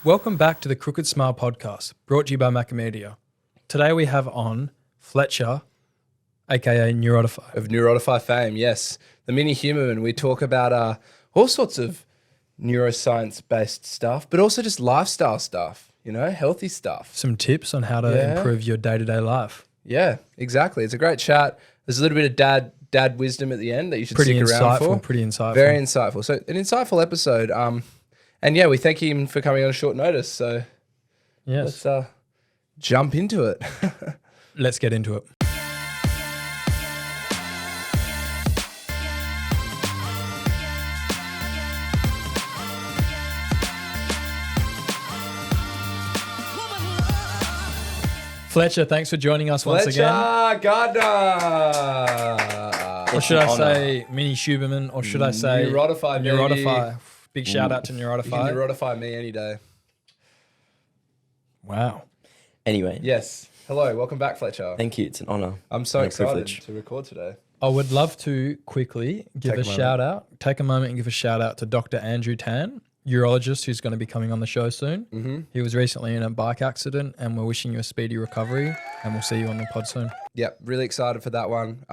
Welcome back to the Crooked Smile podcast, brought to you by Macromedia. Today we have on Fletcher A.K.A Neurotify. Of Neurotify fame, yes. The mini human. We talk about all sorts of neuroscience-based stuff, but also just lifestyle stuff, you know, healthy stuff. Some tips on how to improve your day-to-day life. Yeah, exactly. It's a great chat. There's a little bit of dad wisdom at the end that you should stick around for. Pretty insightful. Very insightful. So an insightful episode. And yeah, we thank him for coming on short notice. So yes, let's jump into it. Let's get into it. Fletcher, thanks for joining us once again. Gardner. Or should I say Mini Huberman, or should I say Neurotify, baby. Neurotify. Big shout out to Neurotify. You can Neurotify me any day. Wow. Anyway. Yes. Hello. Welcome back, Fletcher. Thank you. It's an honor. I'm so and excited privilege. to record today. I would love to quickly give Take a a moment. shout out, take a moment and give a shout out to Dr. Andrew Tan, urologist who's going to be coming on the show soon. Mm-hmm. He was recently in a bike accident and we're wishing you a speedy recovery and we'll see you on the pod soon. Yep. Really excited for that one.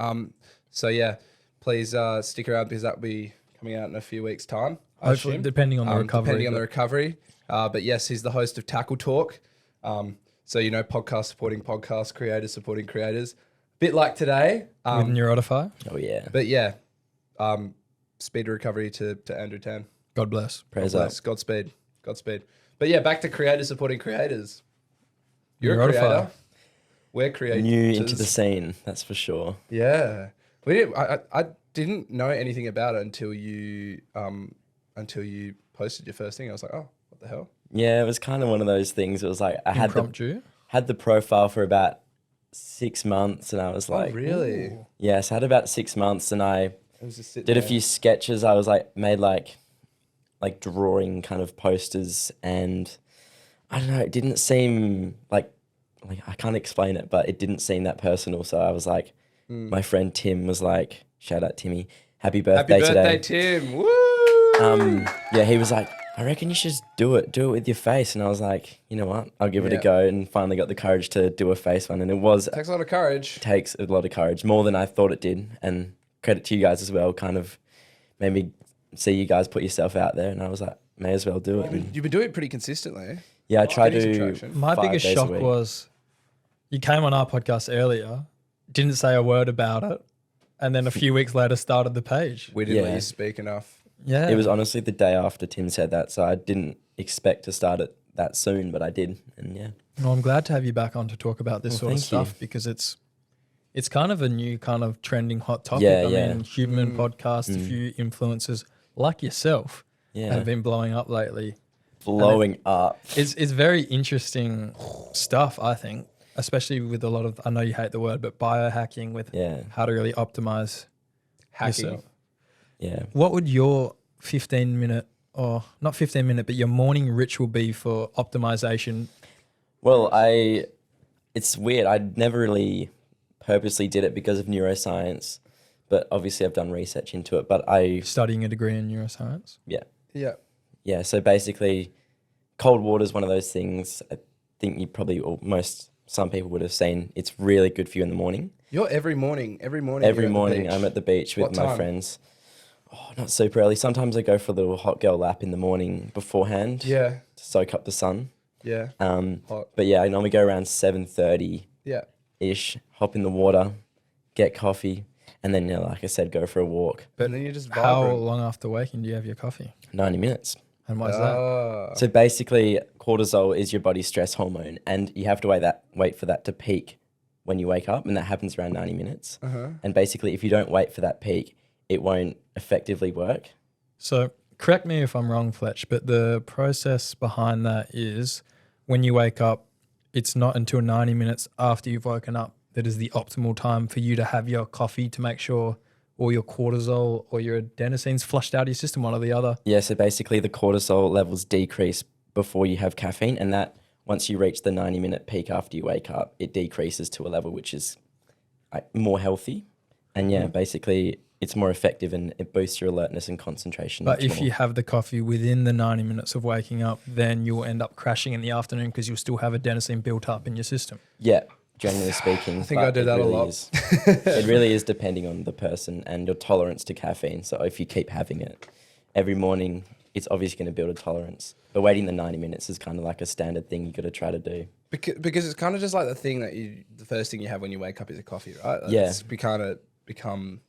So yeah, please stick around because that'll be coming out in a few weeks' time. I Hopefully, assume. depending on the recovery. Depending on the recovery. But yes, he's the host of Tackle Talk. So, you know, podcast supporting podcasts, creators supporting creators. Bit like today. With Neurotify. Oh, yeah. But yeah, speed recovery to Andrew Tan. God bless. Praise up. Godspeed. But yeah, back to creators supporting creators. You're a Neurotify. creator. We're creators. New into the scene, that's for sure. Yeah. I didn't know anything about it until you posted your first thing. I was like, oh, what the hell? Yeah, it was kind of one of those things. It was like I had the profile for about 6 months and I was like, really? Ooh. Yes, I had about 6 months and I Was just sitting did a there. few sketches. I was like, made like drawing kind of posters and I don't know, it didn't seem like I can't explain it, but it didn't seem that personal. So I was like, my friend Tim was like, shout out Timmy, happy birthday Happy birthday, today. Tim. Woo! Yeah, he was like, I reckon you should just do it with your face. And I was like, you know what, I'll give it a go, and finally got the courage to do a face one. And it Takes a lot of courage. takes a lot of courage, more than I thought it did. And credit to you guys as well, kind of made me see you guys put yourself out there. And I was like, may as well do it. You've been doing it pretty consistently. Yeah, I try Getting some to. traction. My 5 biggest days a shock week. was you came on our podcast earlier, didn't say a word about it, and then a few weeks later started the page. We didn't let Yeah. you speak enough. Yeah. It was honestly the day after Tim said that, so I didn't expect to start it that soon, but I did, and yeah. Well, I'm glad to have you back on to talk about this sort of thank you. stuff because it's kind of a new kind of trending hot topic. Yeah, I yeah. mean, human podcast, a few influencers like yourself Yeah. have been blowing up lately. Blowing up. It's very interesting stuff, I think, especially with a lot of, I know you hate the word, but biohacking with Yeah. how to really optimize Hacking. yourself. Yeah. What would your 15-minute, or not 15-minute, but your morning ritual be for optimization? Well, it's weird. I never really purposely did it because of neuroscience, but obviously I've done research into it. But Studying a degree in neuroscience? Yeah. So basically, cold water is one of those things. I think you probably, or some people would have seen. It's really good for you in the morning. You're every morning. Every morning I'm at the beach with What my time? friends. Oh, not super early. Sometimes I go for a little hot girl lap in the morning beforehand. Yeah. To soak up the sun. Yeah. Hot. But yeah, I normally go around 7:30 Yeah. ish. Hop in the water, get coffee, and then like I said, go for a walk. But then you're just How vibrant. long after waking do you have your coffee? 90 minutes. And why is that? Ah. So basically, cortisol is your body's stress hormone, and you have to wait for that to peak when you wake up, and that happens around 90 minutes. And basically, if you don't wait for that peak, it won't effectively work. So correct me if I'm wrong, Fletch, but the process behind that is when you wake up, it's not until 90 minutes after you've woken up that is the optimal time for you to have your coffee to make sure all your cortisol or your adenosines flushed out of your system, one or the other. Yeah, so basically the cortisol levels decrease before you have caffeine, and that once you reach the 90-minute peak after you wake up, it decreases to a level which is more healthy. And yeah, basically it's more effective and it boosts your alertness and concentration. But much if more. you have the coffee within the 90 minutes of waking up, then you'll end up crashing in the afternoon because you'll still have adenosine built up in your system. Yeah, generally speaking. I think I do that a lot. It really is depending on the person and your tolerance to caffeine. So if you keep having it every morning, it's obviously going to build a tolerance. But waiting the 90 minutes is kind of like a standard thing you got to try to do. Because it's kind of just like the thing that the first thing you have when you wake up is a coffee, right? Like Yeah. It's become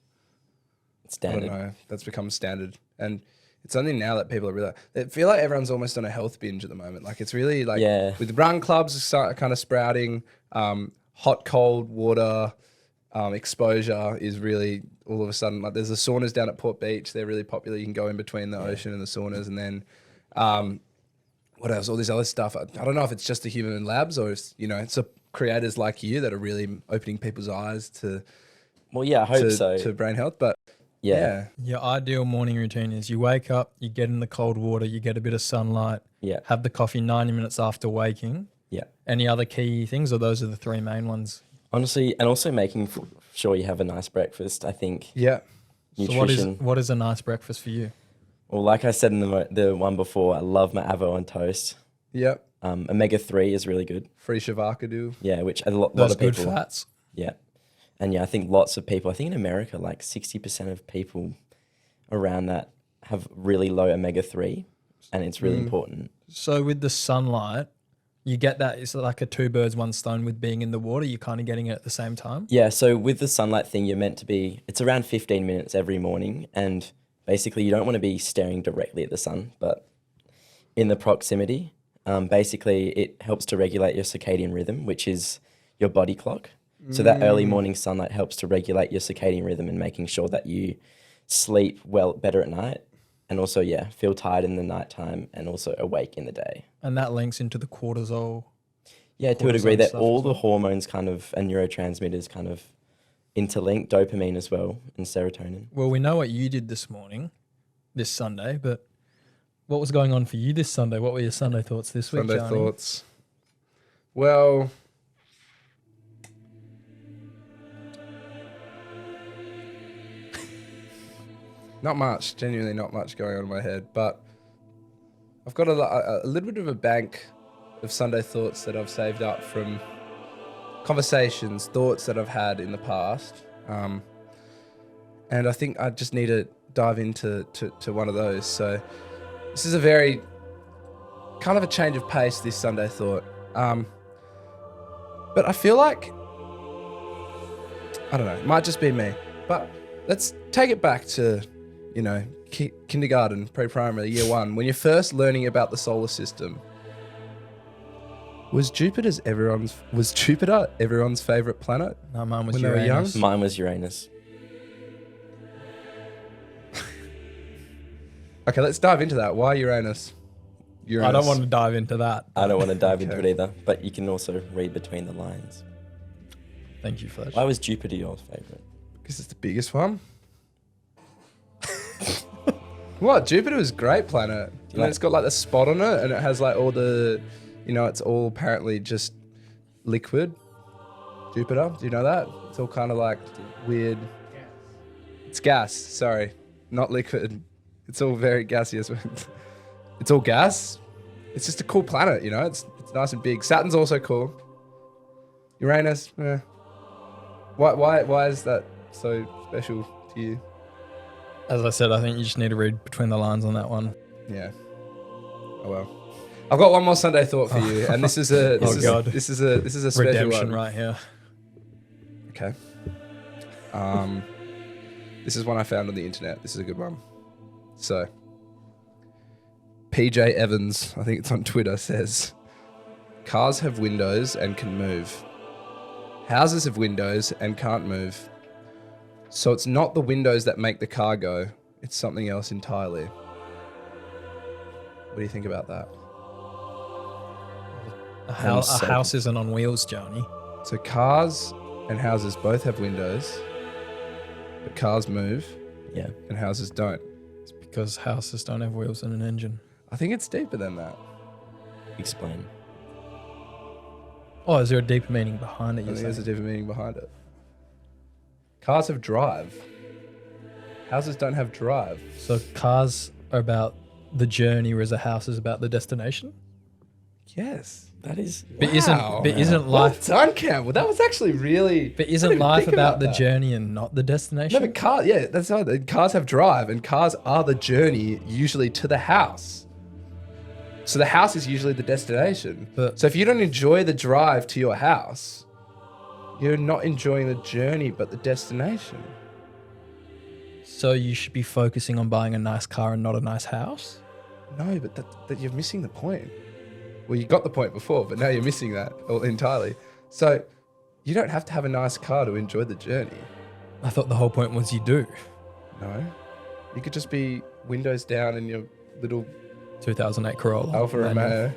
Standard. I don't know. That's become standard. And it's only now that people are really, I feel like everyone's almost on a health binge at the moment. Like it's really like with run clubs kind of sprouting, hot, cold water exposure is really all of a sudden, like there's the saunas down at Port Beach. They're really popular. You can go in between the ocean and the saunas. And then what else? All this other stuff. I don't know if it's just the human labs or if, it's creators like you that are really opening people's eyes to, Well, yeah, I hope so. to brain health. But Yeah. Your ideal morning routine is you wake up, you get in the cold water, you get a bit of sunlight, Yeah. have the coffee 90 minutes after waking. Yeah. Any other key things, or those are the three main ones? Honestly, and also making sure you have a nice breakfast, I think. yeah. Nutrition. So what is a nice breakfast for you? Well, like I said in the one before, I love my avo on toast. Yep. Omega-3 is really good. Free shavakadu. Yeah, which a lot Those of good people. fats. Yeah. And yeah, I think lots of people, I think in America, like 60% of people around that have really low omega-3, and it's really important. So with the sunlight, you get that, it's like a two birds, one stone with being in the water. You're kind of getting it at the same time. Yeah, so with the sunlight thing, you're meant to be, it's around 15 minutes every morning, and basically you don't want to be staring directly at the sun, but in the proximity, basically it helps to regulate your circadian rhythm, which is your body clock. So that early morning sunlight helps to regulate your circadian rhythm and making sure that you sleep better at night, and also, feel tired in the nighttime and also awake in the day. And that links into the cortisol. Yeah, to a degree Cortisol that stuff all as the well. hormones kind of and neurotransmitters kind of interlink, dopamine as well and serotonin. Well, we know what you did this Sunday, but what was going on for you this Sunday? What were your Sunday thoughts this week, Sunday Gianni? thoughts. Well, not much. Genuinely not much going on in my head. But I've got a little bit of a bank of Sunday thoughts that I've saved up from conversations, thoughts that I've had in the past. And I think I just need to dive into to one of those. So this is a very kind of a change of pace, this Sunday thought. But I feel like, I don't know, it might just be me, but let's take it back to, kindergarten, pre-primary, year one, when you're first learning about the solar system. Was Jupiter everyone's favorite planet? No, mine was When they were Uranus. young? Mine was Uranus. Okay, let's dive into that. Why Uranus? I don't want to dive into that. I don't want to dive into it Okay. either, but you can also read between the lines. Thank you, Fletch. Why was Jupiter your favorite? Because it's the biggest one. What? Jupiter is a great planet. And like- it's got like the spot on it, and it has like all the, it's all apparently just liquid. Jupiter, do you know that? It's all kind of like weird. It's gas. Sorry, not liquid. It's all very gaseous. It's all gas. It's just a cool planet, It's nice and big. Saturn's also cool. Uranus, Why is that so special to you? As I said, I think you just need to read between the lines on that one. Yeah. Oh well. I've got one more Sunday thought for you, and this is a God. this is a special Redemption one. right here. Okay. This is one I found on the internet. This is a good one. So, PJ Evans, I think it's on Twitter, says, "Cars have windows and can move. Houses have windows and can't move. So it's not the windows that make the car go. It's something else entirely." What do you think about that? A so- house isn't on wheels, Johnny. So cars and houses both have windows, but cars move Yeah. and houses don't. It's because houses don't have wheels and an engine. I think it's deeper than that. Explain. Oh, is there a deeper meaning behind it? I You're think there's a saying? deeper meaning behind it. Cars have drive. Houses don't have drive. So cars are about the journey, whereas a house is about the destination. Yes. That is. But Wow. isn't Well life? done, Campbell. That was actually really. But I isn't didn't even life think about the that. journey and not the No, destination? but that's right. Cars have drive, and cars are the journey usually to the house. So the house is usually the destination. But- So if you don't enjoy the drive to your house, you're not enjoying the journey, but the destination. So you should be focusing on buying a nice car and not a nice house? No, but that you're missing the point. Well, you got the point before, but now you're missing that entirely. So you don't have to have a nice car to enjoy the journey. I thought the whole point was you do. No. You could just be windows down in your little 2008 Corolla. Alfa manual.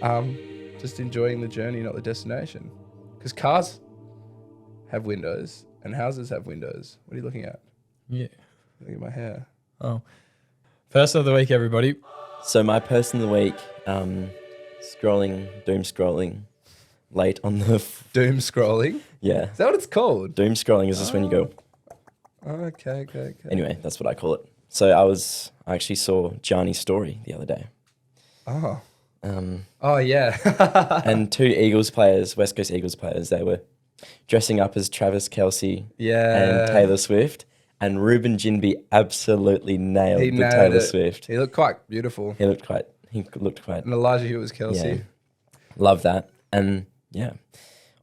Romeo, just enjoying the journey, not the destination. Because cars have windows and houses have windows. What are you looking at? Yeah. Look at my hair. Oh. First of the week, everybody. So my person of the week, doom scrolling, late on the. Doom scrolling. Yeah. Is that what it's called? Doom scrolling is just when you go. Okay. Anyway, that's what I call it. So I actually saw Gianni's story the other day. Oh. Um, Oh, yeah. and two Eagles players, West Coast Eagles players, they were dressing up as Travis Kelce Yeah. and Taylor Swift. And Ruben Ginby absolutely nailed He the nailed Taylor it. Swift. He looked quite beautiful. He looked quite. And Elijah Hewitt was Kelsey. Yeah, love that. And yeah,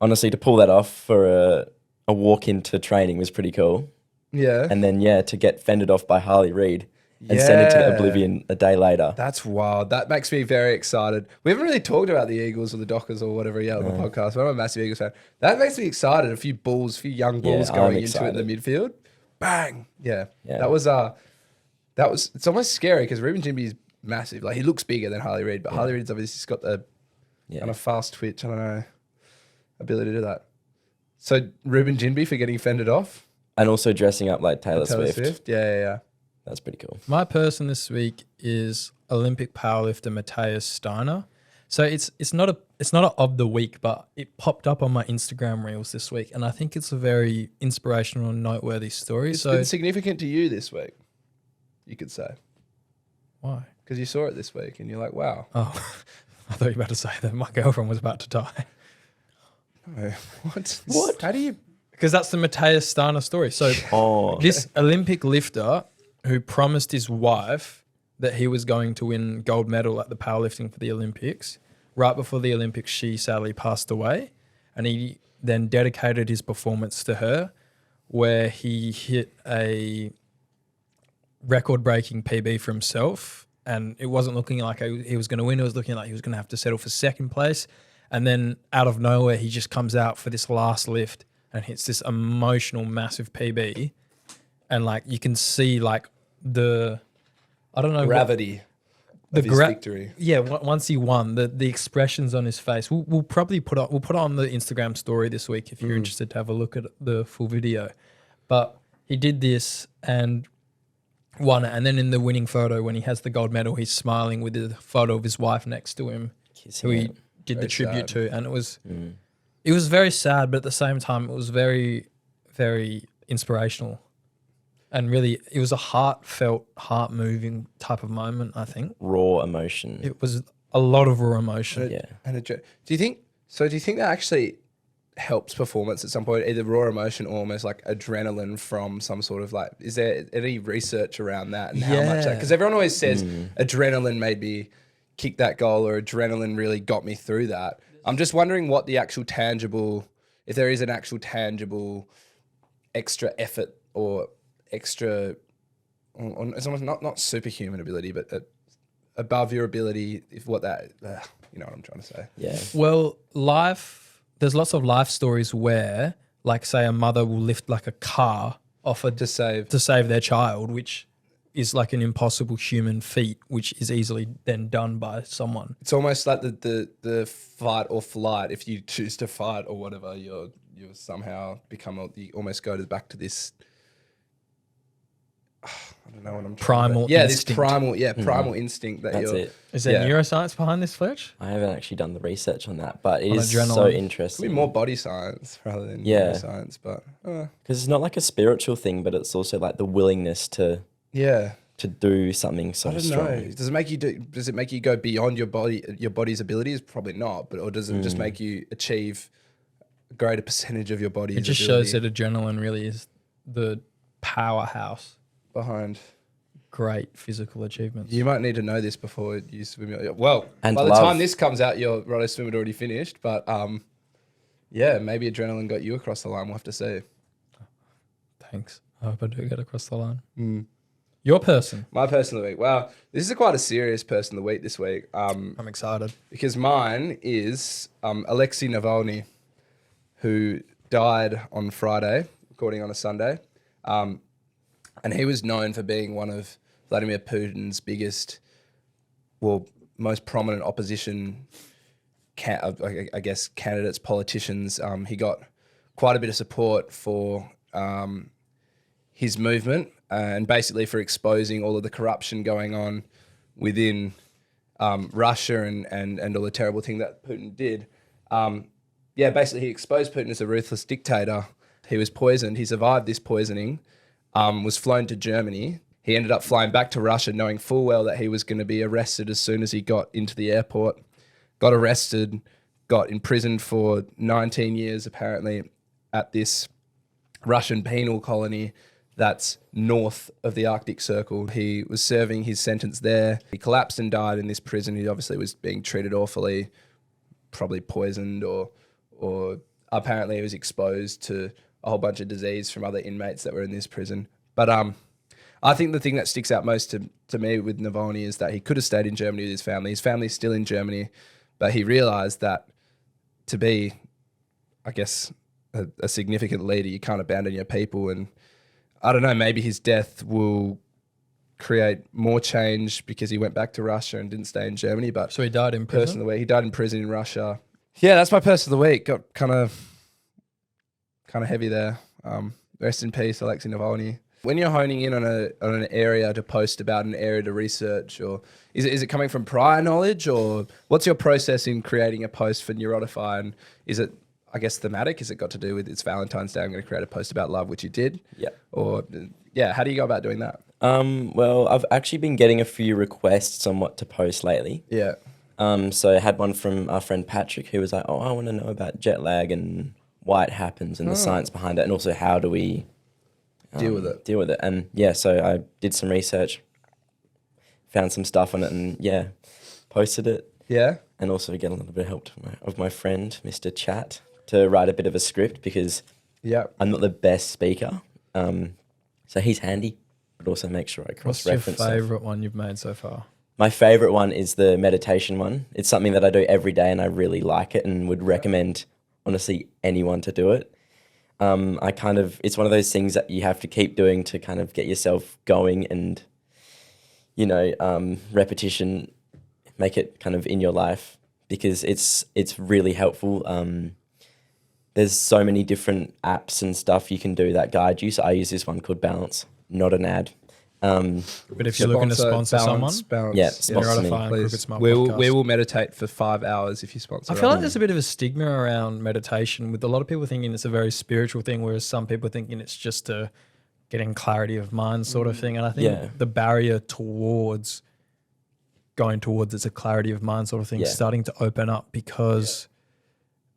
honestly, to pull that off for a walk into training was pretty cool. Yeah. And then to get fended off by Harley Reid and send it to Yeah. oblivion a day later. That's wild. That makes me very excited. We haven't really talked about the Eagles or the Dockers or whatever yet on the podcast, but I'm a massive Eagles fan. That makes me excited. A few young bulls I'm going into it in the excited. midfield. Bang. Yeah. Yeah. That was it's almost scary because Ruben Jimby is massive. Like he looks bigger than Harley Reid, but Harley Reid's obviously just got the kind of fast twitch, I don't know, ability to do that. So Ruben Ginby for getting fended off. And also dressing up like Taylor Swift. Yeah. That's pretty cool. My person this week is Olympic powerlifter Matthias Steiner. So it's not a of the week, but it popped up on my Instagram reels this week, and I think it's a very inspirational and noteworthy story. It's so been significant to you this week, you could say, why? because you saw it this week and you're like, wow. Oh, I thought you were about to say that my girlfriend was about to die. No. What? What? How do you? Because that's the Matthias Steiner story. So this Olympic lifter who promised his wife that he was going to win gold medal at the powerlifting for the Olympics. Right before the Olympics, she sadly passed away, and he then dedicated his performance to her, where he hit a record-breaking PB for himself, and it wasn't looking like he was going to win. It was looking like he was going to have to settle for second place. And then out of nowhere, he just comes out for this last lift and hits this emotional, massive PB. And like you can see like Gravity of his victory. Yeah, once he won, the expressions on his face. We'll probably put it on the Instagram story this week if you're interested to have a look at the full video. But he did this and won it. And then in the winning photo, when he has the gold medal, he's smiling with the photo of his wife next to him, who he did the tribute to. And it was very sad, but at the same time, it was very, very inspirational. And really, it was a heartfelt, heart-moving type of moment, I think. Raw emotion. It was a lot of raw emotion. Do you think that actually helps performance at some point, either raw emotion or almost like adrenaline from some sort of like, is there any research around that and how much that, because everyone always says adrenaline made me kick that goal or adrenaline really got me through that. I'm just wondering what the actual tangible, if there is an actual tangible extra effort or extra, it's almost not superhuman ability, but above your ability, if what that, you know what I'm trying to say. Yeah. Well, there's lots of life stories where, like, say a mother will lift like a car off to save their child, which is like an impossible human feat, which is easily then done by someone. It's almost like the fight or flight. If you choose to fight or whatever, you somehow become, you almost go back to this. I don't know what I'm primal yeah, instinct. this primal instinct that That's you're. it. Is there neuroscience behind this, Fletch? I haven't actually done the research on that, but it On is so adrenaline. It's interesting. more body science rather than Yeah. neuroscience, but Because it's not like a spiritual thing, but it's also like the willingness to do something so I don't strong. know. Does it make you go beyond your body's abilities? Probably not, or does it just make you achieve a greater percentage of your body's It just ability shows that adrenaline really is the powerhouse behind great physical achievements. You might need to know this before you swim. Well, And by the love. time this comes out, your roto swim had already finished. But yeah, maybe adrenaline got you across the line. We'll have to see. Thanks. I hope I do get across the line. Your person. My person of the week. Wow, this is quite a serious person of the week this week. I'm excited. Because mine is Alexei Navalny, who died on Friday, recording on a Sunday. And he was known for being one of Vladimir Putin's biggest, most prominent opposition, I guess, candidates, politicians. He got quite a bit of support for his movement and basically for exposing all of the corruption going on within Russia and all the terrible thing that Putin did. Basically he exposed Putin as a ruthless dictator. He was poisoned. He survived this poisoning, was flown to Germany. He ended up flying back to Russia knowing full well that he was going to be arrested as soon as he got into the airport. Got arrested, got imprisoned for 19 years apparently at this Russian penal colony that's north of the Arctic Circle. He was serving his sentence there. He collapsed and died in this prison. He obviously was being treated awfully, probably poisoned or apparently he was exposed to a whole bunch of disease from other inmates that were in this prison. But I think the thing that sticks out most to me with Navalny is that he could have stayed in Germany with his family. His family's still in Germany, but he realized that to be, I guess, a significant leader, you can't abandon your people. And I don't know, maybe his death will create more change because he went back to Russia and didn't stay in Germany. But So he died in prison? person of the week, he died in prison in Russia. Yeah, that's my person of the week. Got kind of heavy there. Rest in peace, Alexei Navalny. When you're honing in on an area to post about, an area to research, or is it coming from prior knowledge, or what's your process in creating a post for Neurotify? And is it, I guess, thematic? Is it got to do with it's Valentine's Day, I'm going to create a post about love, which you did? Yeah. Or how do you go about doing that? Well, I've actually been getting a few requests on what to post lately. Yeah. So I had one from our friend Patrick who was like, I want to know about jet lag and why it happens and the science behind it, and also how do we deal with it. And so I did some research, found some stuff on it, and posted it. Yeah. And also get a little bit of help of my friend, Mr. Chat, to write a bit of a script because I'm not the best speaker. So he's handy, but also make sure I cross-reference. What's your favourite one you've made so far? My favourite one is the meditation one. It's something that I do every day and I really like it and would recommend, honestly, anyone to do it. It's one of those things that you have to keep doing to kind of get yourself going and, repetition, make it kind of in your life because it's really helpful. There's so many different apps and stuff you can do that guide you. So I use this one called Balance, not an ad. But if you're looking to sponsor someone, sponsor me, please. We will meditate for 5 hours if you sponsor. I feel like there's a bit of a stigma around meditation with a lot of people thinking it's a very spiritual thing, whereas some people thinking it's just a getting clarity of mind sort of thing. And I think the barrier towards going towards it's a clarity of mind sort of thing is starting to open up because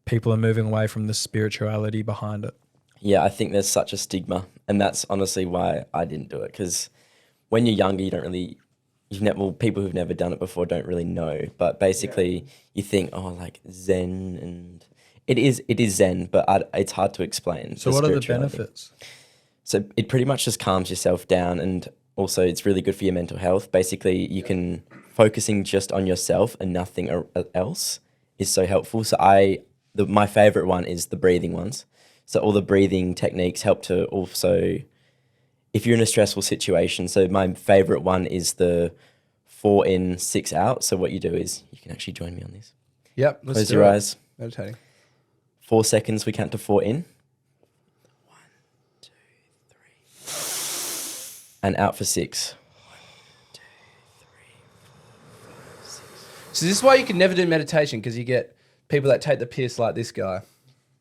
people are moving away from the spirituality behind it. Yeah, I think there's such a stigma, and that's honestly why I didn't do it because when you're younger, you don't really, people who've never done it before don't really know. But basically, you think, like Zen, and it is Zen, but it's hard to explain. So what are the benefits? So it pretty much just calms yourself down, and also it's really good for your mental health. Basically, you can focusing just on yourself and nothing else is so helpful. So my favorite one is the breathing ones. So all the breathing techniques help to also, if you're in a stressful situation, so my favorite one is the 4 in, 6 out. So what you do is, you can actually join me on this. Yep. Close your eyes. Meditating. 4 seconds, we count to 4 in. 1, 2, 3. and out for 6. So this is why you can never do meditation, because you get people that take the piss like this guy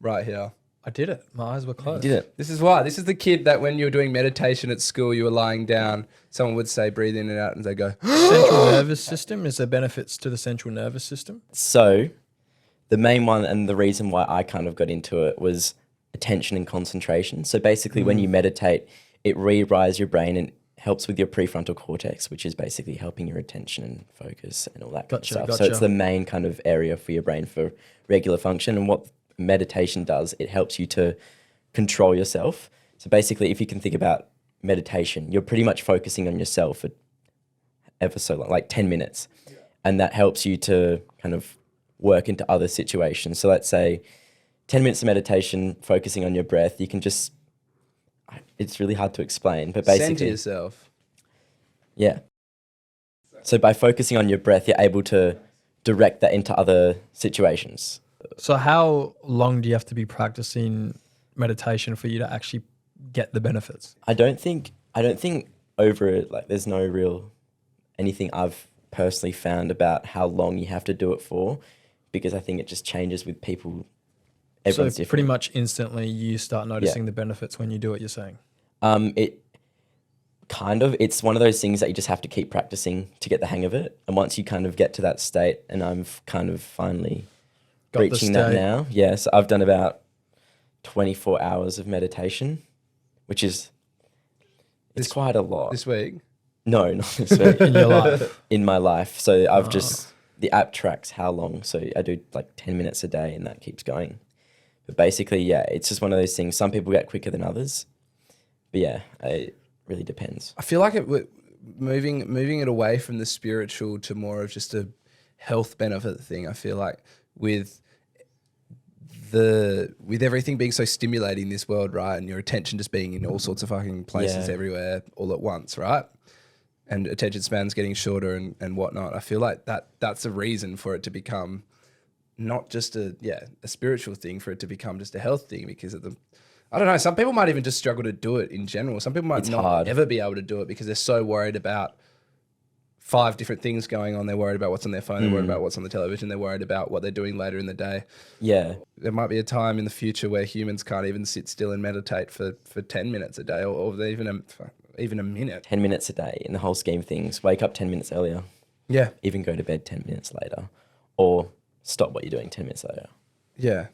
right here. I did it. My eyes were closed. You did it. This is why. This is the kid that when you were doing meditation at school, you were lying down, someone would say breathe in and out, and they go, Central nervous system. Is there benefits to the central nervous system? So the main one and the reason why I kind of got into it was attention and concentration. So basically when you meditate, it rewires your brain and helps with your prefrontal cortex, which is basically helping your attention and focus and all that kind of stuff. So it's the main kind of area for your brain for regular function. And what meditation does, it helps you to control yourself. So basically, if you can think about meditation, you're pretty much focusing on yourself for ever so long, like 10 minutes. And that helps you to kind of work into other situations. So let's say 10 minutes of meditation, focusing on your breath, you can just, it's really hard to explain, but basically. send to yourself. Yeah. So by focusing on your breath, you're able to direct that into other situations. So how long do you have to be practicing meditation for you to actually get the benefits? I don't think over it, like there's no real anything I've personally found about how long you have to do it for, because I think it just changes with people. Everyone's So different. pretty much instantly you start noticing the benefits when you do it, you're saying? It kind of, it's one of those things that you just have to keep practicing to get the hang of it. And once you kind of get to that state, and I'm kind of finally reaching that now. Yes, I've done about 24 hours of meditation, which is, it's quite a lot. This week? No, not this week. In your life? In my life. So I've just, the app tracks how long. So I do like 10 minutes a day and that keeps going. But basically, yeah, it's just one of those things. Some people get quicker than others. But yeah, it really depends. I feel like moving it away from the spiritual to more of just a health benefit thing. I feel like with everything being so stimulating in this world, right, and your attention just being in all sorts of fucking places everywhere all at once, right, and attention spans getting shorter and whatnot, I feel like that's a reason for it to become not just a spiritual thing, for it to become just a health thing, because of the, I don't know, some people might even just struggle to do it in general. Some people might not ever be able to do it because they're so worried about 5 different things going on. They're worried about what's on their phone. They're worried about what's on the television. They're worried about what they're doing later in the day. Yeah. There might be a time in the future where humans can't even sit still and meditate for 10 minutes a day, or even a minute. 10 minutes a day in the whole scheme of things. Wake up 10 minutes earlier. Yeah. Even go to bed 10 minutes later. Or stop what you're doing 10 minutes later. Yeah.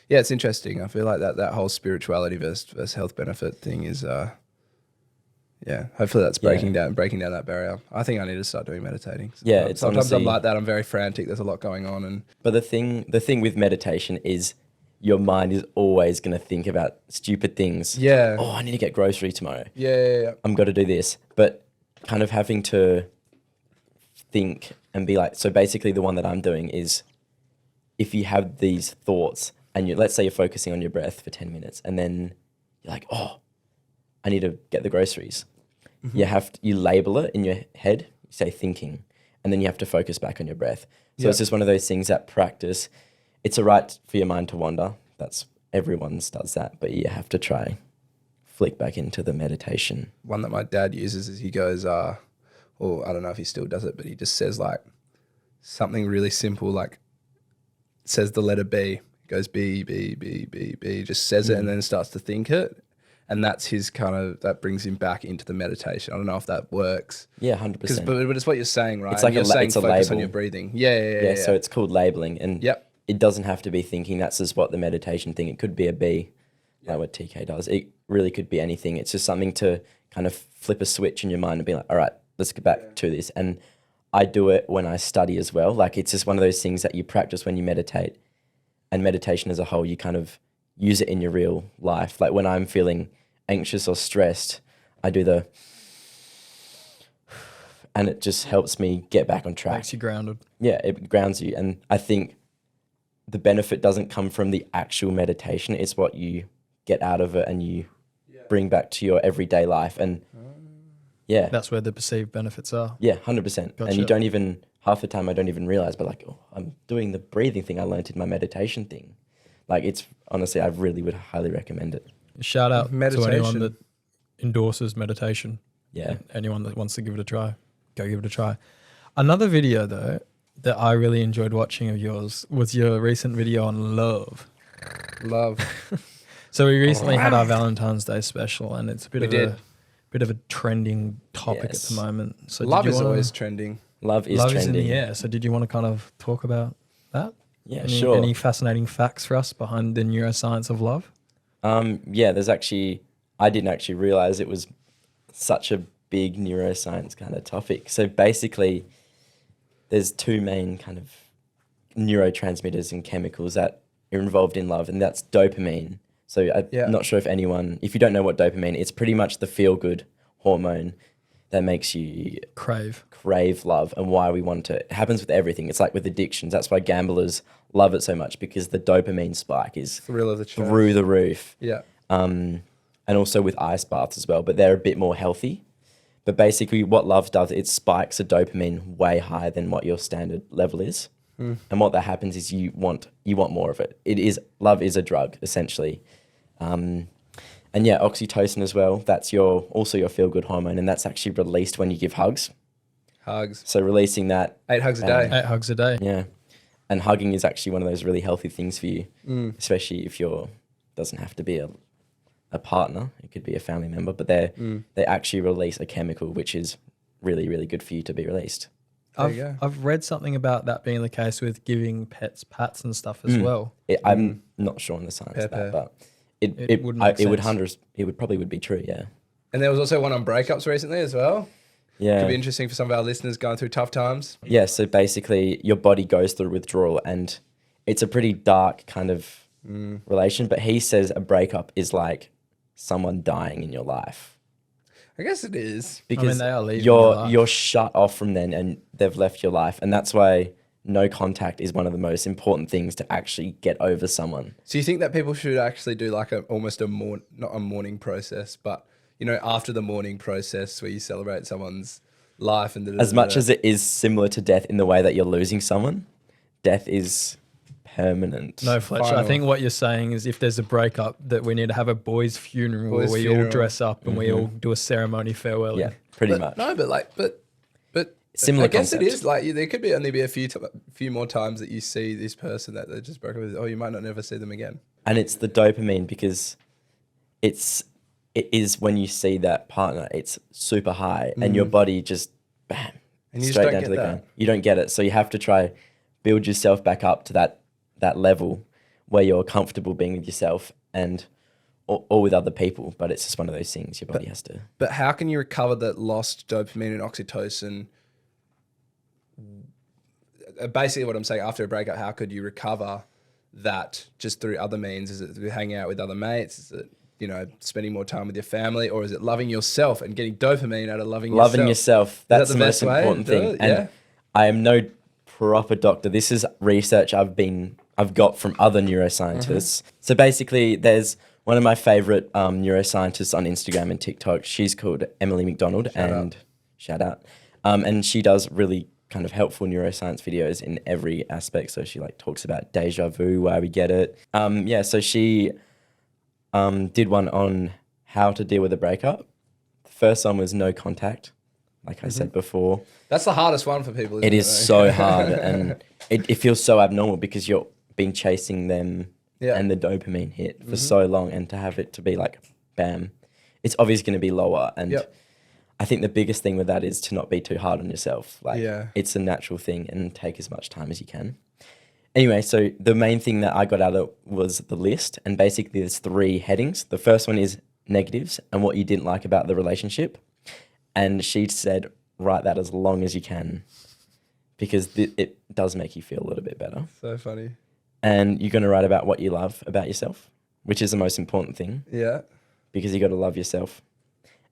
Yeah, it's interesting. I feel like that whole spirituality versus health benefit thing is, hopefully that's breaking down that barrier. I think I need to start doing meditating. Yeah, it's sometimes honestly, I'm like that. I'm very frantic. There's a lot going on, but the thing with meditation is your mind is always going to think about stupid things. Yeah. Oh, I need to get groceries tomorrow. Yeah. I'm going to do this, but kind of having to think and be like. So basically, the one that I'm doing is, if you have these thoughts and let's say you're focusing on your breath for 10 minutes, and then you're like, oh, I need to get the groceries. Mm-hmm. You label it in your head, you say thinking, and then you have to focus back on your breath. So it's just one of those things that practice. It's all right for your mind to wander. Everyone's does that, but you have to try flick back into the meditation. One that my dad uses is he goes, I don't know if he still does it, but he just says like something really simple, like says the letter B, goes B, B, B, B, B, just says it and then starts to think it. And that's his that brings him back into the meditation. I don't know if that works. Yeah, 100%. But it's what you're saying, right? It's like you're saying it's a focus label on your breathing. Yeah. So it's called labeling. And it doesn't have to be thinking. That's just what the meditation thing. It could be a B, like what TK does. It really could be anything. It's just something to kind of flip a switch in your mind and be like, all right, let's get back to this. And I do it when I study as well. Like it's just one of those things that you practice when you meditate. And meditation as a whole, you kind of use it in your real life. Like when I'm feeling anxious or stressed, I do and it just helps me get back on track. Makes you grounded. Yeah, it grounds you. And I think the benefit doesn't come from the actual meditation. It's what you get out of it and you bring back to your everyday life. And that's where the perceived benefits are. Yeah, 100%. Gotcha. And you don't even, half the time I don't even realize, but like, oh, I'm doing the breathing thing I learned in my meditation thing. Like it's, honestly, I really would highly recommend it. Shout out meditation. to anyone that endorses meditation. Yeah. Anyone that wants to give it a try, go give it a try. Another video though that I really enjoyed watching of yours was your recent video on love. Love. So we recently had our Valentine's Day special, and it's a bit of a trending topic Yes. at the moment. So Love is always trending. Love is love trending. is in the air. So did you want to kind of talk about that? Yeah, sure. Any fascinating facts for us behind the neuroscience of love? Yeah, I didn't actually realize it was such a big neuroscience kind of topic. So basically, there's two main kind of neurotransmitters and chemicals that are involved in love, and that's dopamine. So I'm not sure if you don't know what dopamine, it's pretty much the feel-good hormone that makes you crave love and why we want it. It happens with everything. It's like with addictions. That's why gamblers love it so much, because the dopamine spike is Thrill of the chase. through the roof. Yeah. And also with ice baths as well, but they're a bit more healthy. But basically what love does, it spikes a dopamine way higher than what your standard level is. And what that happens is you want more of it. Love is a drug, essentially. And yeah, oxytocin as well. That's also your feel-good hormone, and that's actually released when you give hugs. Hugs. So releasing that. 8 hugs a day. 8 hugs a day. Yeah. And hugging is actually one of those really healthy things for you, especially if doesn't have to be a partner. It could be a family member, but they actually release a chemical which is really, really good for you to be released. I've read something about that being the case with giving pets pats and stuff as well. I'm not sure on the science of that, but it would probably be true, yeah. And there was also one on breakups recently as well. Yeah. Could be interesting for some of our listeners going through tough times. Yeah, so basically your body goes through withdrawal, and it's a pretty dark kind of relation, but he says a breakup is like someone dying in your life. I guess it is. Because they are leaving your life. You're shut off from then, and they've left your life, and that's why no contact is one of the most important things to actually get over someone. So you think that people should actually do like not a mourning process, but after the mourning process where you celebrate someone's life and as much as it is similar to death in the way that you're losing someone, death is permanent. No, Fletch, I think what you're saying is if there's a breakup, that we need to have a boys' funeral where we all dress up and we all do a ceremony farewell. Yeah, pretty much. No, but similar I guess concept. it is like there could only be a few more times that you see this person that they just broke up with. Oh, you might not never see them again. And it's the dopamine, because it is when you see that partner, it's super high, and your body just bam, and you straight just down to the don't get ground. You don't get it, so you have to try build yourself back up to that level where you're comfortable being with yourself or with other people. But it's just one of those things your body has to. But how can you recover that lost dopamine and oxytocin? Basically, what I'm saying, after a breakup, how could you recover that just through other means? Is it through hanging out with other mates? Is it spending more time with your family, or is it loving yourself and getting dopamine out of loving yourself? That's the most important thing. Yeah. And I am no proper doctor. This is research I've got from other neuroscientists. So basically, there's one of my favorite neuroscientists on Instagram and TikTok. She's called Emily McDonald, shout out. And she does really kind of helpful neuroscience videos in every aspect. So she talks about deja vu, why we get it. So she did one on how to deal with a breakup. The first one was no contact, like I said before. That's the hardest one for people, isn't it? It is so hard, and it feels so abnormal because you're been chasing them and the dopamine hit for so long, and to have it to be like, bam, it's obviously going to be lower. And I think the biggest thing with that is to not be too hard on yourself. It's a natural thing, and take as much time as you can. Anyway, so the main thing that I got out of it was the list, and basically there's 3 headings. The first one is negatives and what you didn't like about the relationship. And she said, write that as long as you can, because it does make you feel a little bit better. So funny. And you're going to write about what you love about yourself, which is the most important thing. Yeah. Because you got to love yourself.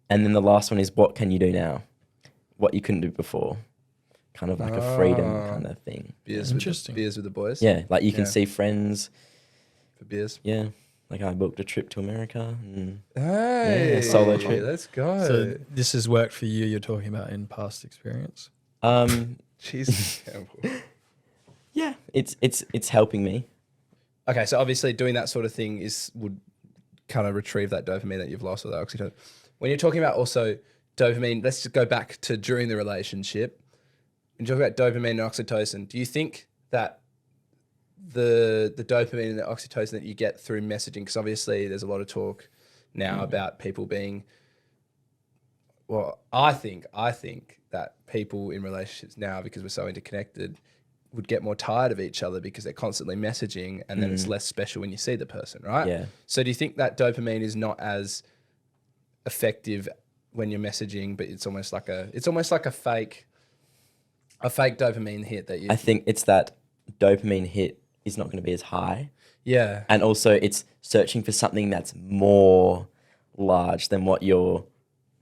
And then the last one is what can you do now? What you couldn't do before. Kind of like a freedom kind of thing. Interesting. Beers with the boys. Yeah, like you can see friends. For beers. Yeah. Like I booked a trip to America. And a solo trip. Let's go. So this has worked for you, you're talking about in past experience? Jesus. Yeah, it's helping me. Okay, so obviously doing that sort of thing would kind of retrieve that dopamine that you've lost, or that oxytocin. When you're talking about also dopamine. Let's just go back to during the relationship. And talk about dopamine and oxytocin. Do you think that the dopamine and the oxytocin that you get through messaging, because obviously there's a lot of talk now about people being, well, I think that people in relationships now, because we're so interconnected, would get more tired of each other because they're constantly messaging, and then it's less special when you see the person, right? Yeah. So do you think that dopamine is not as effective when you're messaging, but it's almost like a fake dopamine hit that you... I think it's that dopamine hit is not going to be as high. Yeah. And also it's searching for something that's more large than what you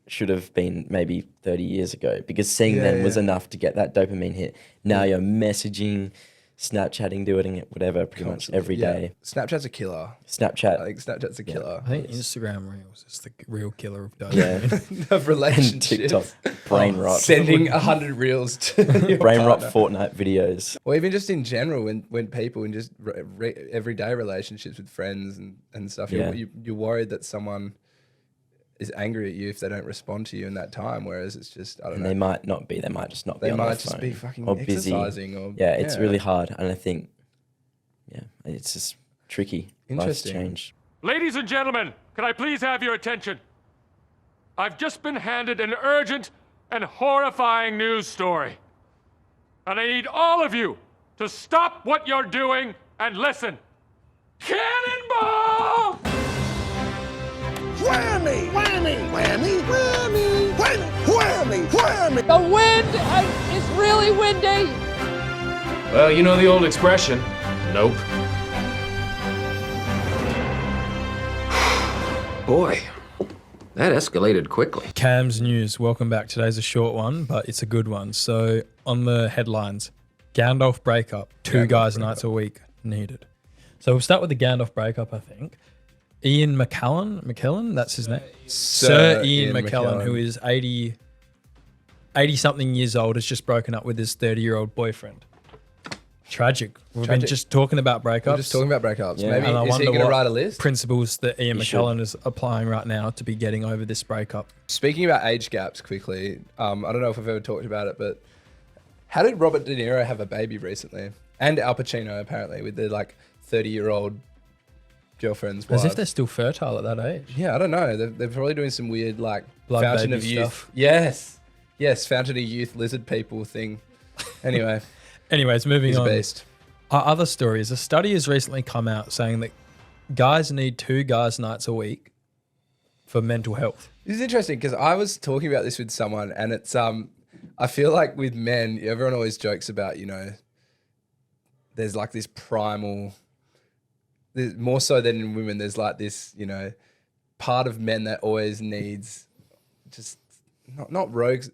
should have been maybe 30 years ago, because seeing them was enough to get that dopamine hit. Now you're messaging, Snapchatting, doing it, whatever, pretty much every day. Snapchat's a killer. Snapchat. I think Snapchat's a killer. I think Instagram Reels is the real killer of dopamine. Of relationships. TikTok, brain rot. Sending 100 reels to your brain rot partner. Fortnite videos. Or even just in general, when people in just everyday relationships with friends and stuff, you're worried that someone is angry at you if they don't respond to you in that time, whereas it's just, I don't know. They might not be. They might just not be They on might their just phone be fucking or busy. exercising. Or, It's really hard. And I think, it's just tricky. Life's Interesting. changed. Ladies and gentlemen, can I please have your attention? I've just been handed an urgent and horrifying news story. And I need all of you to stop what you're doing and listen. Cannonball! Whammy! Whammy! Whammy! Whammy! Whammy! Whammy! Whammy! The wind is really windy. Well, you know the old expression. Nope. Boy, that escalated quickly. Cam's news. Welcome back. Today's a short one, but it's a good one. So on the headlines, Gandalf breakup, two guys nights a week needed. So we'll start with the Gandalf breakup, I think. Ian McKellen, that's his name. Sir Ian McKellen, who is 80 something years old, has just broken up with his 30-year-old boyfriend. Tragic. We've been just talking about breakups. We're just talking about breakups. Yeah. Maybe And I is he wonder going to what write a list? principles that Ian He McKellen is applying right now to be getting over this breakup. Speaking about age gaps quickly, I don't know if I've ever talked about it, but how did Robert De Niro have a baby recently? And Al Pacino, apparently, with their 30-year-old girlfriends. As if wives. they're still fertile at that age. Yeah, I don't know. They're probably doing some weird Blood fountain baby of youth. stuff. Yes, fountain of youth lizard people thing. Anyway, Anyways, moving he's a on. beast. Our other stories. A study has recently come out saying that guys need 2 guys nights a week for mental health. This is interesting because I was talking about this with someone, and it's I feel like with men, everyone always jokes about there's this primal. More so than in women, there's this part of men that always needs just not rogues.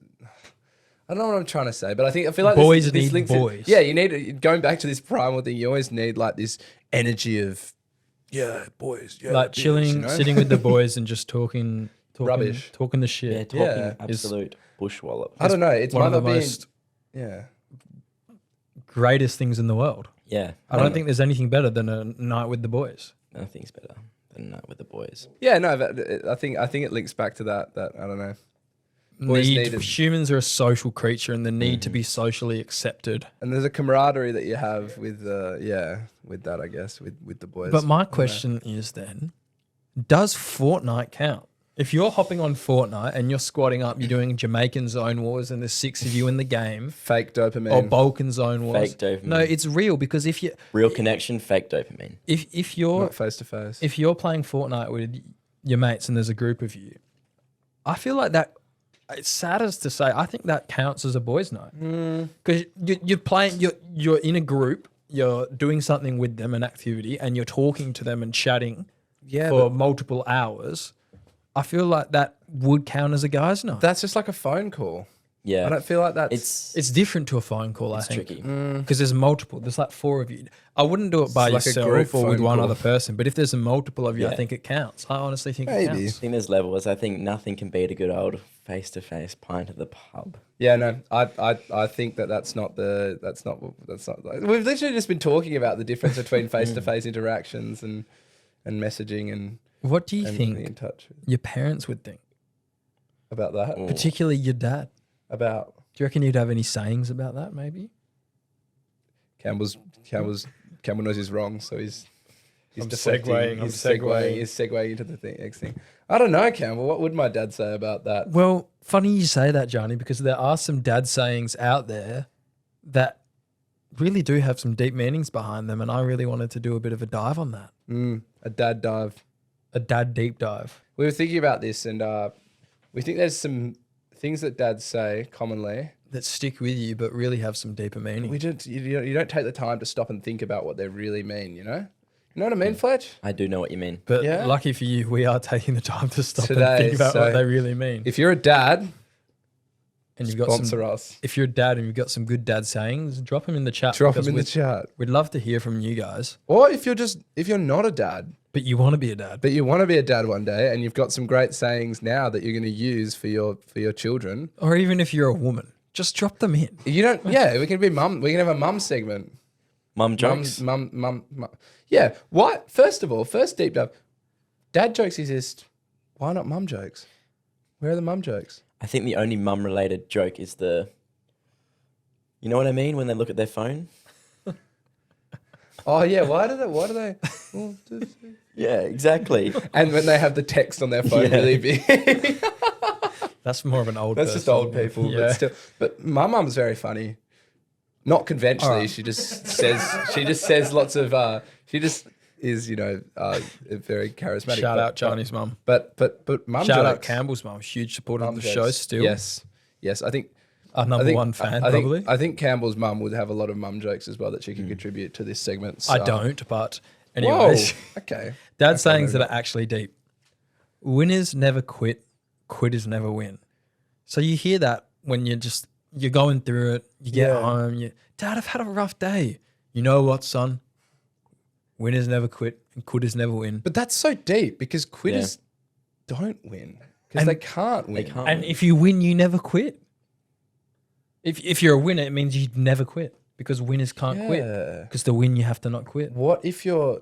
I don't know what I'm trying to say, but I feel like Boys this need links boys. You need going back to this primal thing. You always need this energy of boys, Chilling, sitting with the boys and just talking Rubbish. talking the shit. Talking absolute bushwallop. I don't know. It's one of the being, most greatest things in the world. Yeah. I don't think there's anything better than a night with the boys. Nothing's better than that with the boys. Yeah, no, but I think it links back to that I don't know. Boys needed. Humans are a social creature and the need to be socially accepted. And there's a camaraderie that you have with with that, I guess, with the boys. But my question is then, does Fortnite count? If you're hopping on Fortnite and you're squatting up, you're doing Jamaican zone wars and there's 6 of you in the game, fake dopamine. or Balkan zone wars. Fake dopamine. No, it's real because if you Real connection, fake dopamine. if you're Not face to face. if you're playing Fortnite with your mates and there's a group of you, I feel like that. It's sad as to say, I think that counts as a boys' night because you're playing. You're in a group. You're doing something with them, an activity, and you're talking to them and chatting for multiple hours. I feel like that would count as a guys' night. That's just like a phone call. Yeah. I don't feel like that's. It's different to a phone call, I It's think. tricky. Because there's multiple. There's 4 of you. I wouldn't do it by like a yourself group or with phone one call. other person. But if there's a multiple of you, I Yeah. think it counts. I honestly think it Maybe. I counts. think there's levels. I think nothing can beat a good old face-to-face pint at the pub. Yeah, no, I think that's not. We've literally just been talking about the difference between face-to-face interactions and messaging and What do you being in think touch. your parents would think? about that. Particularly your dad. About Do you reckon you'd have any sayings about that? Maybe. Campbell knows he's wrong, so he's I'm deflecting. segueing, He's segueing into the next thing. I don't know, Campbell. What would my dad say about that? Well, funny you say that, Johnny, because there are some dad sayings out there that really do have some deep meanings behind them, and I really wanted to do a bit of a dive on that. A dad dive. A dad deep dive. We were thinking about this, and we think there's some things that dads say commonly that stick with you, but really have some deeper meaning. You don't take the time to stop and think about what they really mean. You know what I mean, Fletch? I do know what you mean. But Yeah. lucky for you, we are taking the time to stop Today, and think about so what they really mean. If you're a dad, And you've got sponsor some, us. if you're a dad and you've got some good dad sayings, drop them in the chat. Drop them because in the chat. We'd love to hear from you guys. Or if you're not a dad, But you want to be a dad. but you want to be a dad one day, and you've got some great sayings now that you're going to use for your children. Or even if you're a woman, just drop them in. You don't. Yeah, we can be mum. We can have a mum segment. Mum jokes. Mum. Yeah. What? First of all, first deep dive. Dad jokes exist. Why not mum jokes? Where are the mum jokes? I think the only mum-related joke is you know what I mean when they look at their phone? Oh yeah. Why do they? Yeah, exactly. And when they have the text on their phone Yeah. really big. That's more of an old That's just person. old people. Yeah. But still. But my mum's very funny. Not conventionally. All right. She just says lots of. She just is very charismatic. Shout but- out Johnny's mum. But mum Shout out jokes. Campbell's mum. Huge supporter of Mum the jokes. show still. Yes. I think Our number one fan, probably. I think Campbell's mum would have a lot of mum jokes as well that she can contribute to this segment. So. I don't, but Whoa. anyways. Okay. Dad sayings that are actually deep. Winners never quit. Quitters never win. So you hear that when you're going through it. You get home. Dad, I've had a rough day. You know what, son? Winners never quit and quitters never win. But that's so deep because quitters don't win because And they can't win. They can't. And if you win, you never quit. If you're a winner, it means you never quit because winners can't quit. Yeah. Because to win, you have to not quit. What if you're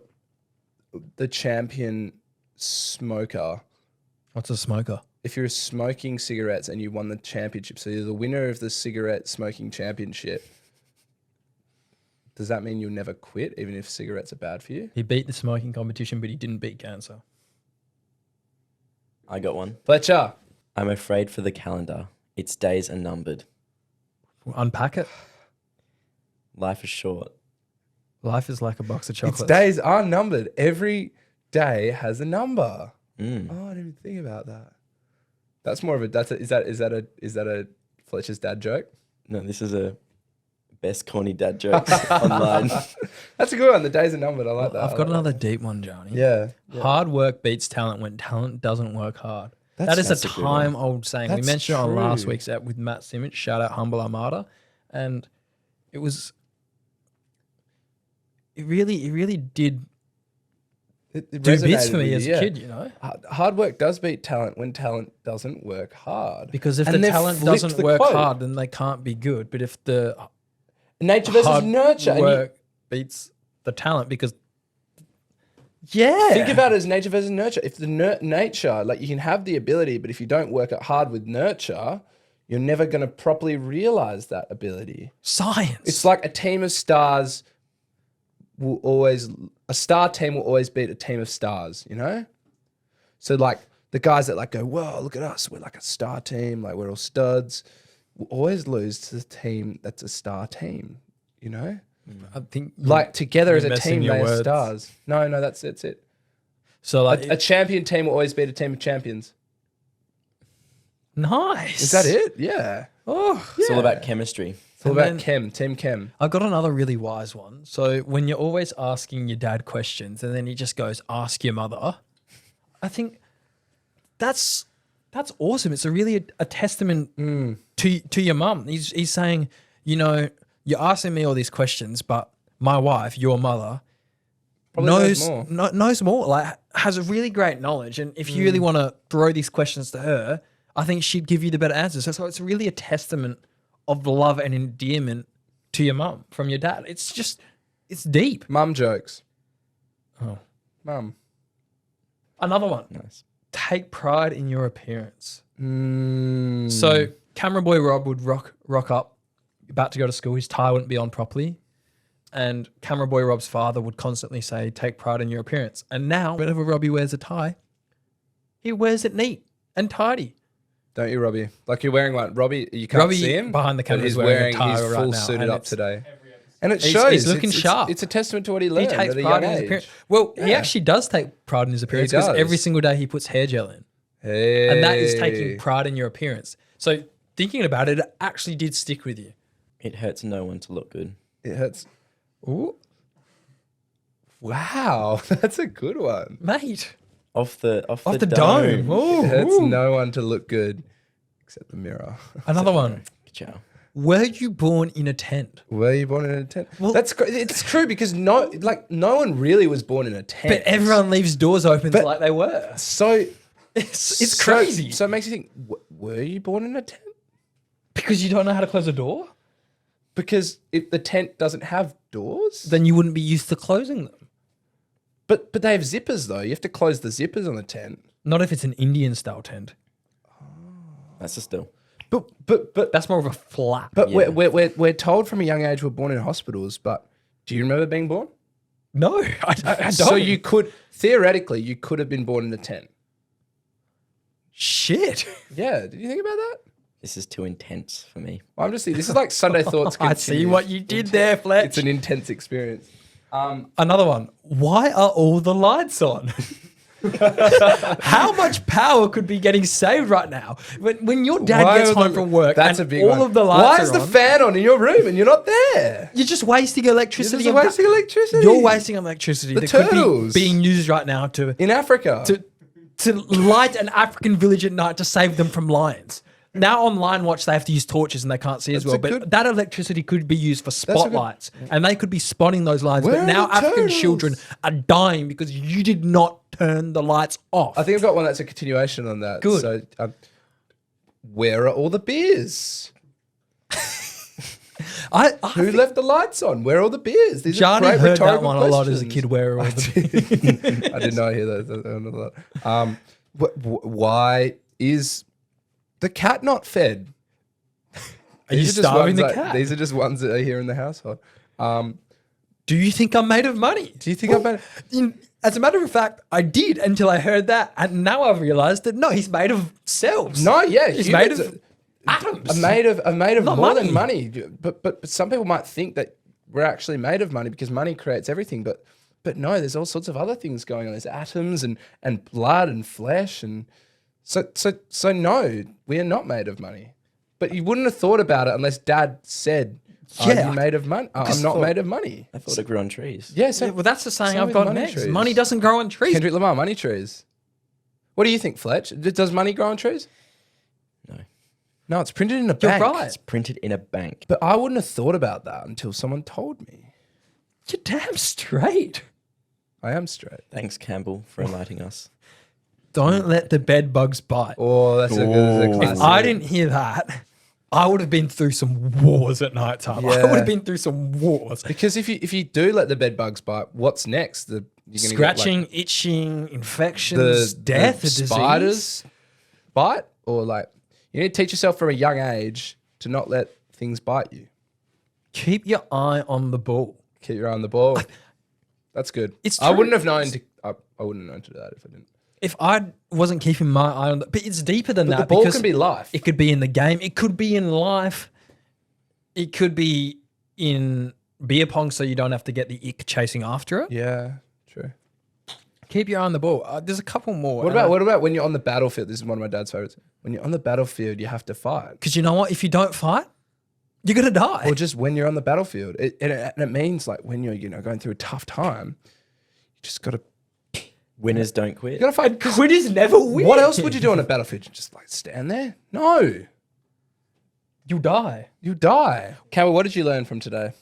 the champion smoker? What's a smoker? If you're smoking cigarettes and you won the championship, so you're the winner of the cigarette smoking championship, does that mean you'll never quit even if cigarettes are bad for you? He beat the smoking competition, but he didn't beat cancer. I got one. Fletcher. I'm afraid for the calendar. Its days are numbered. Unpack it. Life is short. Life is like a box of chocolates. Its days are numbered. Every day has a number. Mm. Oh, I didn't even think about that. That's more of a. Is that a Fletcher's dad joke? No, this is a best corny dad jokes online. That's a good one. The days are numbered. I like that. I've got another deep one, Johnny. Yeah. Hard work beats talent when talent doesn't work hard. That is a That's a good one. time-old saying. We That's mentioned it on last true. week's app with Matt Simmons. Shout out Humble Armada. And it really did It do bits resonated for me with as you, a yeah. kid, you know? Hard work does beat talent when talent doesn't work hard. Because if And the they've talent flipped doesn't the work quote. hard, then they can't be good. But if the Nature versus hard nurture. And you- work beats the talent, because yeah, think about it as nature versus nurture. If the nature, like you can have the ability, but if you don't work it hard with nurture, you're never going to properly realize that ability. science. It's like a team of stars a star team will always beat a team of stars, you know? So like the guys that like go, whoa, look at us. We're like a star team. Like we're all studs. Will always lose to the team that's a star team, you know? I think Like together as you're a messing team, your they are words. stars. No, that's it. so. Like A champion team will always beat a team of champions. nice. Is that it? Yeah. Oh, It's all about chemistry. It's all And about then- Team Chem. I got another really wise one. So when you're always asking your dad questions and then he just goes, ask your mother, I think that's awesome. It's a really a testament to your mum. He's saying, you know, you're asking me all these questions, but my wife, your mother, Probably knows more. knows more, like has a really great knowledge. And if you really want to throw these questions to her, I think she'd give you the better answers. So it's really a testament of love and endearment to your mum from your dad. It's deep. Mum jokes. Oh. Mum. Another one. Nice. take pride in your appearance. Mm. So camera boy Rob would rock up, about to go to school. His tie wouldn't be on properly. And camera boy Rob's father would constantly say, take pride in your appearance. And now, whenever Robbie wears a tie, he wears it neat and tidy. Don't you, Robbie? Like you're wearing one. Robbie, you can't Robbie see him behind the camera. but He's wearing a tie he's right full now, suited and up it's today. And it He's- shows. he's looking It's- sharp. It's a testament to what he He learned takes at a pride young in his age. appearance. Well, he Yeah. actually does take pride in his appearance because does. every single day he puts hair gel in. Hey. And that is taking pride in your appearance. So thinking about it, it actually did stick with you. It hurts no one to look good. It hurts. Ooh. Wow, that's a good one. Mate, Off the dome. Ooh, It hurts ooh. no one to look good except the mirror. Another one. Ciao. Were you born in a tent? Were you born in a tent? Well- It's true because no one really was born in a tent. But everyone leaves doors open like they were. So It's crazy. So it makes you think: were you born in a tent? Because you don't know how to close a door? Because if the tent doesn't have doors, Then you wouldn't be used to closing them. but they have zippers though. You have to close the zippers on the tent. Not if it's an Indian style tent. That's a still. But That's more of a flap. But Yeah. we're told from a young age we're born in hospitals. But do you remember being born? No, I don't. So you could theoretically you could have been born in a tent. Shit. Yeah. Did you think about that? This is too intense for me. Well, I'm just this is like Sunday thoughts. I see Continue. what you did there, Fletch. It's an intense experience. Another one. Why are all the lights on? How much power could be getting saved right now? When your dad Why gets are home the- from work That's and a big all one. of the Why lights is are the on, fan on in your room and you're not there? you're just wasting electricity. You're just wasting electricity. You're wasting electricity The that could turtles. be being used right now to In Africa. light an African village at night to save them from lions. Now on Lion Watch, they have to use torches and they can't see as That's well. a But good- that electricity could be used for a good- spotlights, and they could be spotting those lions. Where But are now the African turtles? children are dying because you did not turn the lights off. I think I've got one that's a continuation on that. Good. So, where are all the beers? I Who think left the lights on? Where are all the beers? These Johnny are great heard that rhetorical one a lot as a questions. kid. Where are all the I did not hear that. Why is the cat not fed? Are you These just starving ones the that- cat? These are just ones that are here in the household. Do you think I'm made of money? Do you think I'm made- As a matter of fact, I did until I heard that, and now I've realised that no, he's made of cells. No, yeah, he's made humans of atoms. are made of Not more money. than money. But some people might think that we're actually made of money because money creates everything. But no, there's all sorts of other things going on. There's atoms and blood and flesh and so no, we are not made of money. But you wouldn't have thought about it unless Dad said, "Are Yeah, you made of money?" I'm not made of money. I thought it grew on trees. Yeah, so Yeah, well, that's the saying same I've with got money next. trees. Money doesn't grow on trees. Kendrick Lamar, money trees. What do you think, Fletch? Does money grow on trees? No. No, it's printed in a You're bank. right. It's printed in a bank. But I wouldn't have thought about that until someone told me. You're damn straight. I am straight. Thanks, Campbell, for enlightening us. Don't let the bed bugs bite. Oh, that's a Ooh. classic. If I didn't hear that, I would have been through some wars at night time. I Yeah. would have been through some wars. Because if you do let the bed bugs bite, what's next? You're gonna Scratching, get, itching, infections, like, death, the a disease. spiders bite, or like you need to teach yourself from a young age to not let things bite you. Keep your eye on the ball. Keep your eye on the ball. That's good. It's I true. wouldn't have known. I wouldn't have known to do that if I didn't. If I wasn't keeping my eye on the, but it's deeper than But that. the ball because can be life. It could be in the game. It could be in life. It could be in beer pong, so you don't have to get the ick chasing after it. Yeah, true. Keep your eye on the ball. There's a couple more. What about when you're on the battlefield? This is one of my dad's favorites. When you're on the battlefield, you have to fight. Because you know what? If you don't fight, you're gonna die. Or just when you're on the battlefield, it means like when you're going through a tough time, you just gotta Winners don't quit. fight. 'cause Quitters never win. what else would you do on a battlefield? You just like stand there? No, You die. you die. Campbell, what did you learn from today?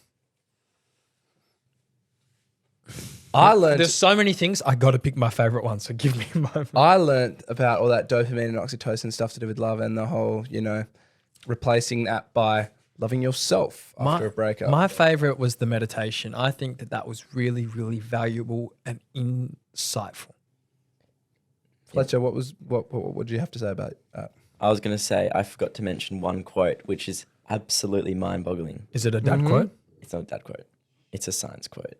I learned. There's so many things. I got to pick my favorite one. So give me a moment. I learned about all that dopamine and oxytocin stuff to do with love and the whole, replacing that by loving yourself after a breakup. My favorite was the meditation. I think that was really, really valuable and insightful. Fletcher, what would you have to say about that? I was going to say, I forgot to mention one quote, which is absolutely mind-boggling. Is it a dad quote? It's not a dad quote. It's a science quote.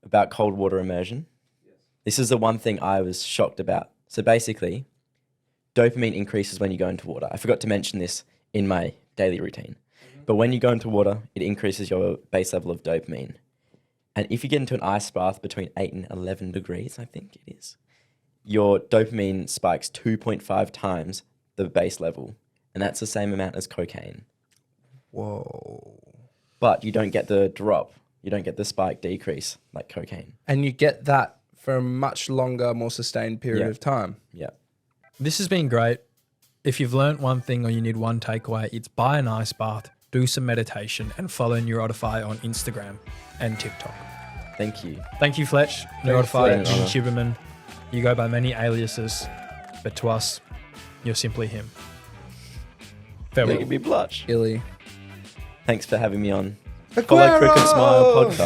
About cold water immersion. This is the one thing I was shocked about. So basically, dopamine increases when you go into water. I forgot to mention this in my daily routine. But when you go into water, it increases your base level of dopamine. And if you get into an ice bath between 8 and 11 degrees, I think it is, your dopamine spikes 2.5 times the base level. And that's the same amount as cocaine. Whoa. But you don't get the drop. You don't get the spike decrease like cocaine. And you get that for a much longer, more sustained period of time. Yeah. This has been great. If you've learnt one thing or you need one takeaway, it's buy an ice bath, do some meditation, and follow Neurotify on Instagram and TikTok. Thank you. Thank you, Fletch. Neurotify, Fletch. Chiberman. You go by many aliases, but to us, you're simply him. Farewell. Making me blush. Illy. Thanks for having me on. Follow Cricket Smile podcast.